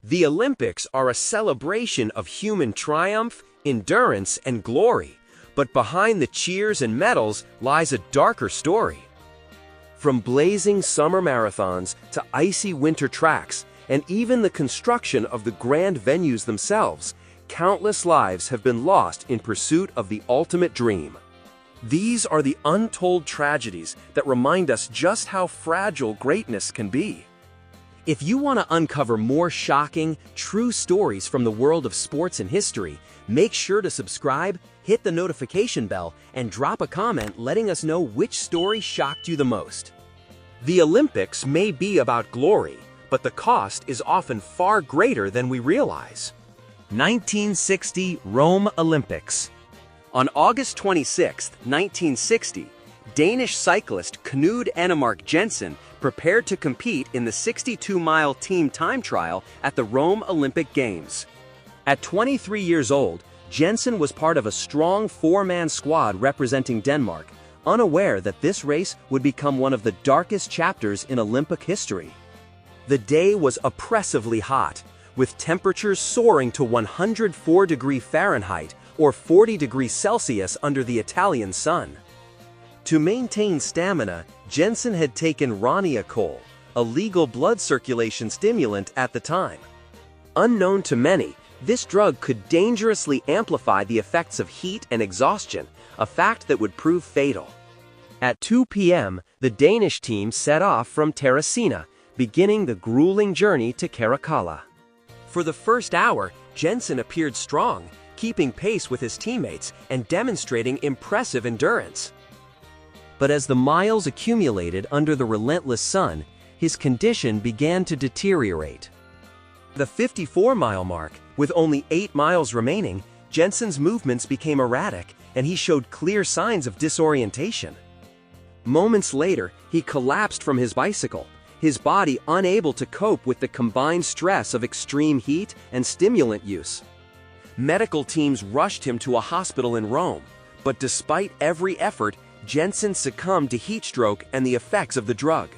The Olympics are a celebration of human triumph, endurance, and glory, but behind the cheers and medals lies a darker story. From blazing summer marathons to icy winter tracks, and even the construction of the grand venues themselves, countless lives have been lost in pursuit of the ultimate dream. These are the untold tragedies that remind us just how fragile greatness can be. If you want to uncover more shocking, true stories from the world of sports and history, make sure to subscribe, hit the notification bell, and drop a comment letting us know which story shocked you the most. The Olympics may be about glory, but the cost is often far greater than we realize. 1960 Rome Olympics. On August 26, 1960, Danish cyclist Knud Enemark Jensen prepared to compete in the 62-mile team time trial at the Rome Olympic Games. At 23 years old, Jensen was part of a strong four-man squad representing Denmark, unaware that this race would become one of the darkest chapters in Olympic history. The day was oppressively hot, with temperatures soaring to 104 degrees Fahrenheit or 40 degrees Celsius under the Italian sun. To maintain stamina, Jensen had taken roniacol, a legal blood circulation stimulant at the time. Unknown to many, this drug could dangerously amplify the effects of heat and exhaustion, a fact that would prove fatal. At 2 p.m., the Danish team set off from Terracina, beginning the grueling journey to Caracalla. For the first hour, Jensen appeared strong, keeping pace with his teammates and demonstrating impressive endurance. But as the miles accumulated under the relentless sun, his condition began to deteriorate. The 54-mile mark, with only 8 miles remaining, Jensen's movements became erratic and he showed clear signs of disorientation. Moments later, he collapsed from his bicycle, his body unable to cope with the combined stress of extreme heat and stimulant use. Medical teams rushed him to a hospital in Rome, but despite every effort, Jensen succumbed to heat stroke and the effects of the drug.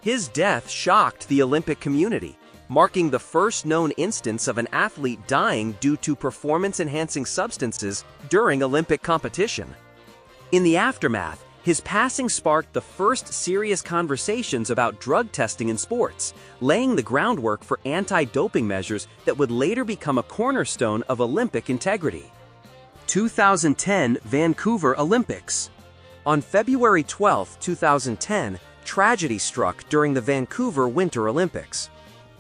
His death shocked the Olympic community, marking the first known instance of an athlete dying due to performance-enhancing substances during Olympic competition. In the aftermath, his passing sparked the first serious conversations about drug testing in sports, laying the groundwork for anti-doping measures that would later become a cornerstone of Olympic integrity. 2010 Vancouver Olympics. On February 12, 2010, tragedy struck during the Vancouver Winter Olympics.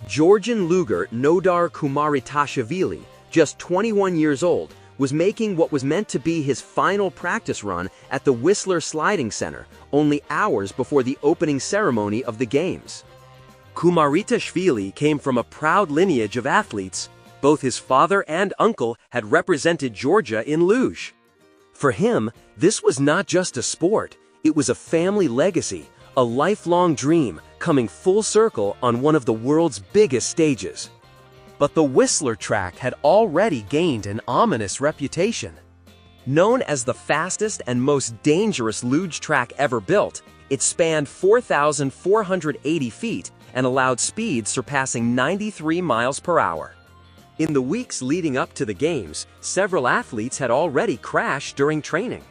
Georgian luger Nodar Kumaritashvili, just 21 years old, was making what was meant to be his final practice run at the Whistler Sliding Center, only hours before the opening ceremony of the Games. Kumaritashvili came from a proud lineage of athletes. Both his father and uncle had represented Georgia in luge. For him, this was not just a sport, it was a family legacy, a lifelong dream coming full circle on one of the world's biggest stages. But the Whistler track had already gained an ominous reputation. Known as the fastest and most dangerous luge track ever built, it spanned 4,480 feet and allowed speeds surpassing 93 miles per hour. In the weeks leading up to the Games, several athletes had already crashed during training.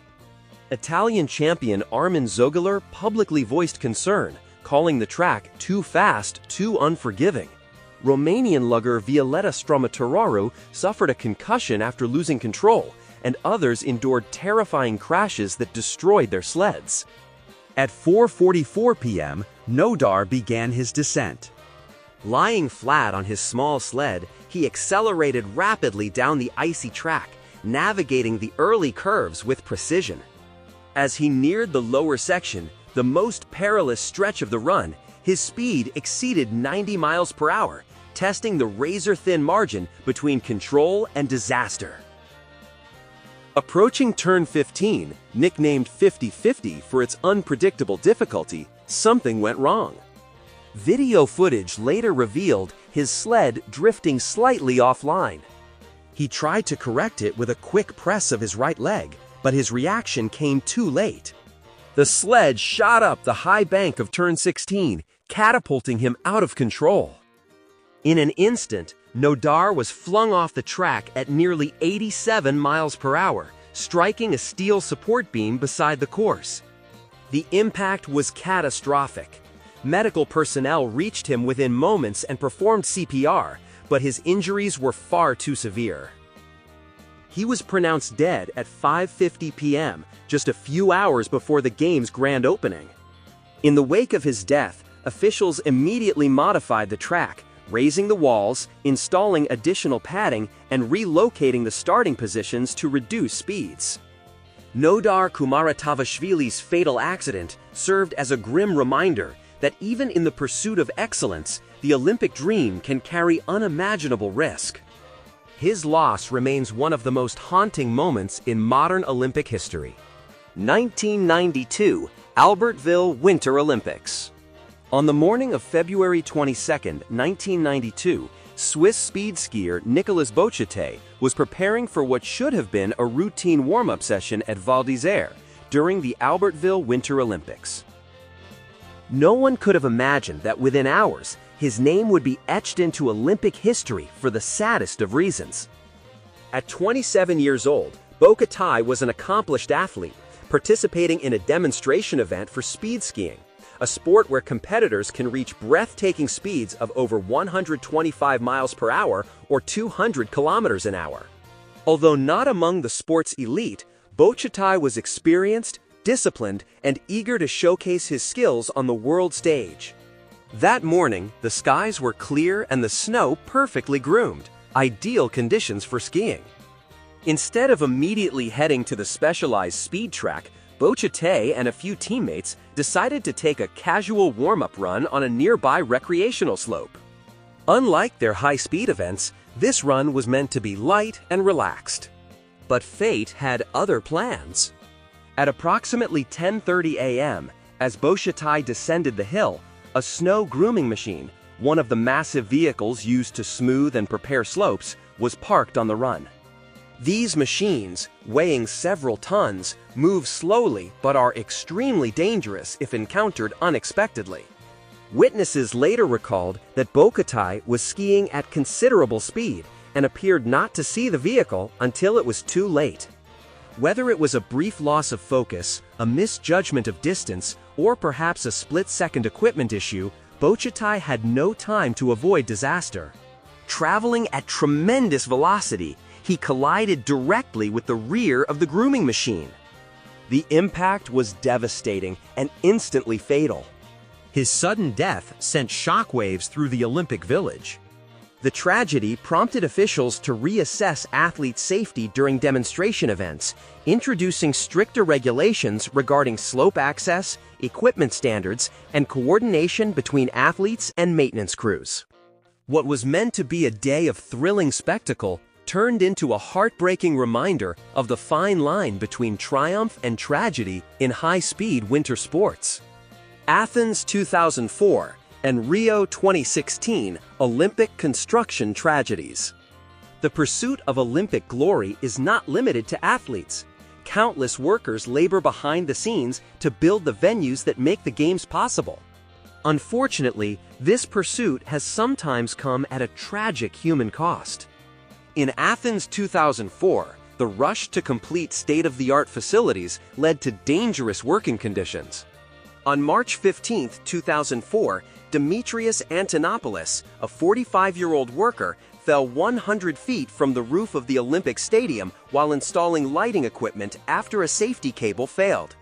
Italian champion Armin Zoegler publicly voiced concern, calling the track too fast, too unforgiving. Romanian lugger Violeta Strămăturaru suffered a concussion after losing control, and others endured terrifying crashes that destroyed their sleds. At 4:44 p.m., Nodar began his descent. Lying flat on his small sled, he accelerated rapidly down the icy track, navigating the early curves with precision. As he neared the lower section, the most perilous stretch of the run, his speed exceeded 90 miles per hour, testing the razor-thin margin between control and disaster. Approaching turn 15, nicknamed 50-50 for its unpredictable difficulty, something went wrong. Video footage later revealed his sled drifting slightly offline. He tried to correct it with a quick press of his right leg, but his reaction came too late. The sled shot up the high bank of turn 16, catapulting him out of control. In an instant, Nodar was flung off the track at nearly 87 miles per hour, striking a steel support beam beside the course. The impact was catastrophic. Medical personnel reached him within moments and performed CPR, but his injuries were far too severe. He was pronounced dead at 5:50 p.m., just a few hours before the game's grand opening. In the wake of his death, officials immediately modified the track, raising the walls, installing additional padding, and relocating the starting positions to reduce speeds. Nodar Kumaratavashvili's fatal accident served as a grim reminder that even in the pursuit of excellence, the Olympic dream can carry unimaginable risk. His loss remains one of the most haunting moments in modern Olympic history. 1992 Albertville Winter Olympics. On the morning of February 22, 1992, Swiss speed skier Nicolas Bochete was preparing for what should have been a routine warm-up session at Val d'Isère during the Albertville Winter Olympics. No one could have imagined that within hours, his name would be etched into Olympic history for the saddest of reasons. At 27 years old, Bochete was an accomplished athlete, participating in a demonstration event for speed skiing, a sport where competitors can reach breathtaking speeds of over 125 miles per hour or 200 kilometers an hour. Although not among the sport's elite, Bochete was experienced, disciplined, and eager to showcase his skills on the world stage. That morning, the skies were clear and the snow perfectly groomed, ideal conditions for skiing. Instead of immediately heading to the specialized speed track, Bochete and a few teammates decided to take a casual warm-up run on a nearby recreational slope. Unlike their high-speed events, this run was meant to be light and relaxed. But fate had other plans. At approximately 10:30 a.m., as Bochete descended the hill, a snow grooming machine, one of the massive vehicles used to smooth and prepare slopes, was parked on the run. These machines, weighing several tons, move slowly but are extremely dangerous if encountered unexpectedly. Witnesses later recalled that Bochete was skiing at considerable speed and appeared not to see the vehicle until it was too late. Whether it was a brief loss of focus, a misjudgment of distance, or perhaps a split-second equipment issue, Bochete had no time to avoid disaster. Traveling at tremendous velocity, he collided directly with the rear of the grooming machine. The impact was devastating and instantly fatal. His sudden death sent shockwaves through the Olympic Village. The tragedy prompted officials to reassess athletes' safety during demonstration events, introducing stricter regulations regarding slope access, equipment standards, and coordination between athletes and maintenance crews. What was meant to be a day of thrilling spectacle turned into a heartbreaking reminder of the fine line between triumph and tragedy in high-speed winter sports. Athens 2004 and Rio 2016 Olympic construction tragedies. The pursuit of Olympic glory is not limited to athletes. Countless workers labor behind the scenes to build the venues that make the games possible. Unfortunately, this pursuit has sometimes come at a tragic human cost. In Athens 2004, the rush to complete state-of-the-art facilities led to dangerous working conditions. On March 15, 2004, Demetrius Antonopoulos, a 45-year-old worker, fell 100 feet from the roof of the Olympic Stadium while installing lighting equipment after a safety cable failed.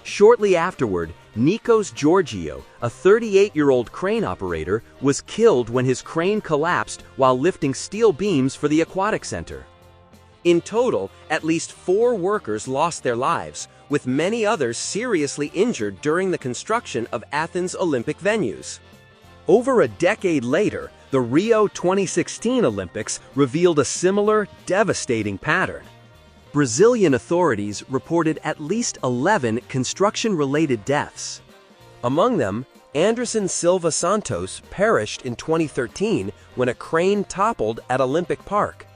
Shortly afterward, Nikos Georgiou, a 38-year-old crane operator, was killed when his crane collapsed while lifting steel beams for the aquatic center. In total, at least 4 workers lost their lives, with many others seriously injured during the construction of Athens' Olympic venues. Over a decade later, the Rio 2016 Olympics revealed a similar, devastating pattern. Brazilian authorities reported at least 11 construction-related deaths. Among them, Anderson Silva Santos perished in 2013 when a crane toppled at Olympic Park.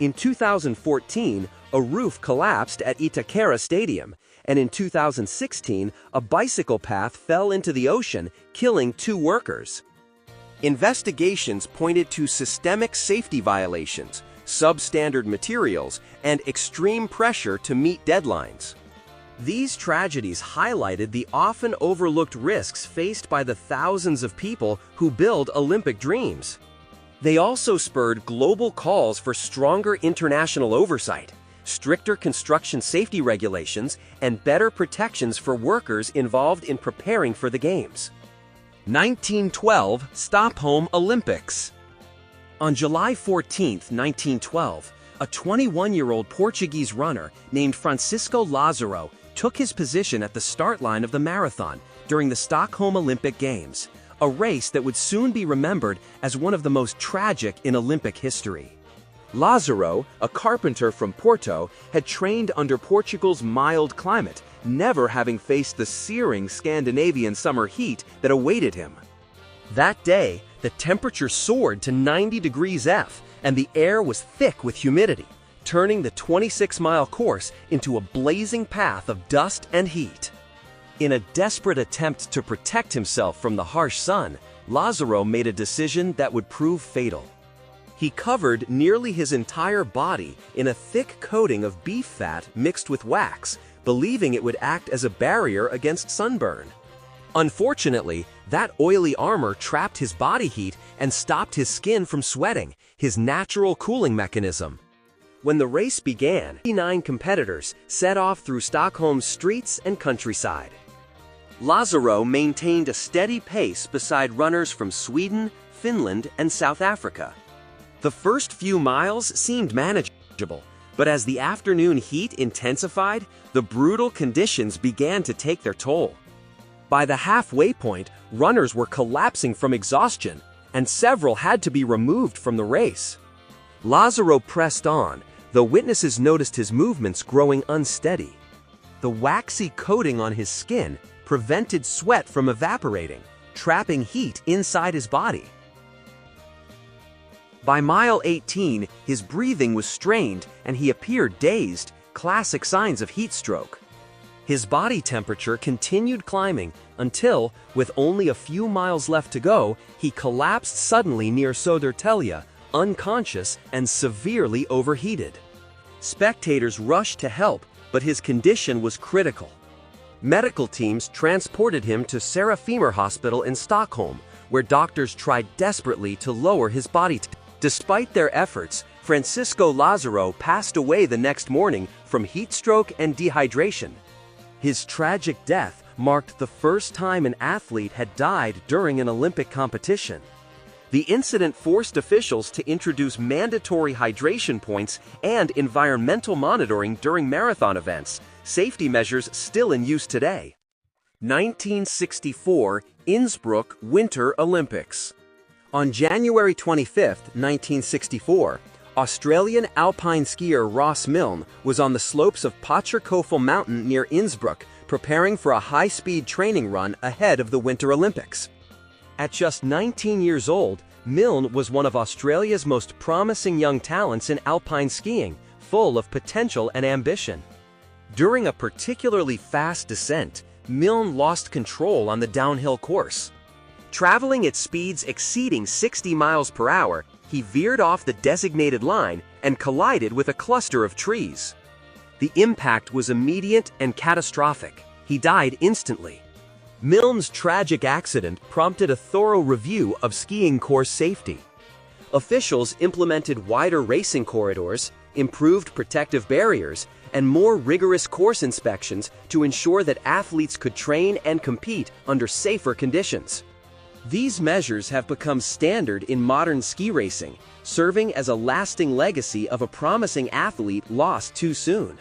In 2014, a roof collapsed at Itaquera Stadium, and in 2016, a bicycle path fell into the ocean, killing 2 workers. Investigations pointed to systemic safety violations, substandard materials, and extreme pressure to meet deadlines. These tragedies highlighted the often overlooked risks faced by the thousands of people who build Olympic dreams. They also spurred global calls for stronger international oversight, stricter construction safety regulations, and better protections for workers involved in preparing for the Games. 1912 Stockholm Olympics. On July 14, 1912, a 21-year-old Portuguese runner named Francisco Lázaro took his position at the start line of the marathon during the Stockholm Olympic Games, a race that would soon be remembered as one of the most tragic in Olympic history. Lázaro, a carpenter from Porto, had trained under Portugal's mild climate, never having faced the searing Scandinavian summer heat that awaited him. That day, the temperature soared to 90 degrees F, and the air was thick with humidity, turning the 26-mile course into a blazing path of dust and heat. In a desperate attempt to protect himself from the harsh sun, Lázaro made a decision that would prove fatal. He covered nearly his entire body in a thick coating of beef fat mixed with wax, believing it would act as a barrier against sunburn. Unfortunately, that oily armor trapped his body heat and stopped his skin from sweating, his natural cooling mechanism. When the race began, 89 competitors set off through Stockholm's streets and countryside. Lázaro maintained a steady pace beside runners from Sweden, Finland, and South Africa. The first few miles seemed manageable, but as the afternoon heat intensified, the brutal conditions began to take their toll. By the halfway point, runners were collapsing from exhaustion, and several had to be removed from the race. Lázaro pressed on, though witnesses noticed his movements growing unsteady. The waxy coating on his skin prevented sweat from evaporating, trapping heat inside his body. By mile 18, his breathing was strained and he appeared dazed, classic signs of heat stroke. His body temperature continued climbing until, with only a few miles left to go, he collapsed suddenly near Södertälje, unconscious and severely overheated. Spectators rushed to help, but his condition was critical. Medical teams transported him to Serafimer Hospital in Stockholm, where doctors tried desperately to lower his body temperature. Despite their efforts, Francisco Lázaro passed away the next morning from heat stroke and dehydration. His tragic death marked the first time an athlete had died during an Olympic competition. The incident forced officials to introduce mandatory hydration points and environmental monitoring during marathon events, safety measures still in use today. 1964 Innsbruck Winter Olympics. On January 25, 1964, Australian alpine skier Ross Milne was on the slopes of Paterköffel Mountain near Innsbruck, preparing for a high-speed training run ahead of the Winter Olympics. At just 19 years old, Milne was one of Australia's most promising young talents in alpine skiing, full of potential and ambition. During a particularly fast descent, Milne lost control on the downhill course. Traveling at speeds exceeding 60 miles per hour, he veered off the designated line and collided with a cluster of trees. The impact was immediate and catastrophic. He died instantly. Milne's tragic accident prompted a thorough review of skiing course safety. Officials implemented wider racing corridors, improved protective barriers, and more rigorous course inspections to ensure that athletes could train and compete under safer conditions. These measures have become standard in modern ski racing, serving as a lasting legacy of a promising athlete lost too soon.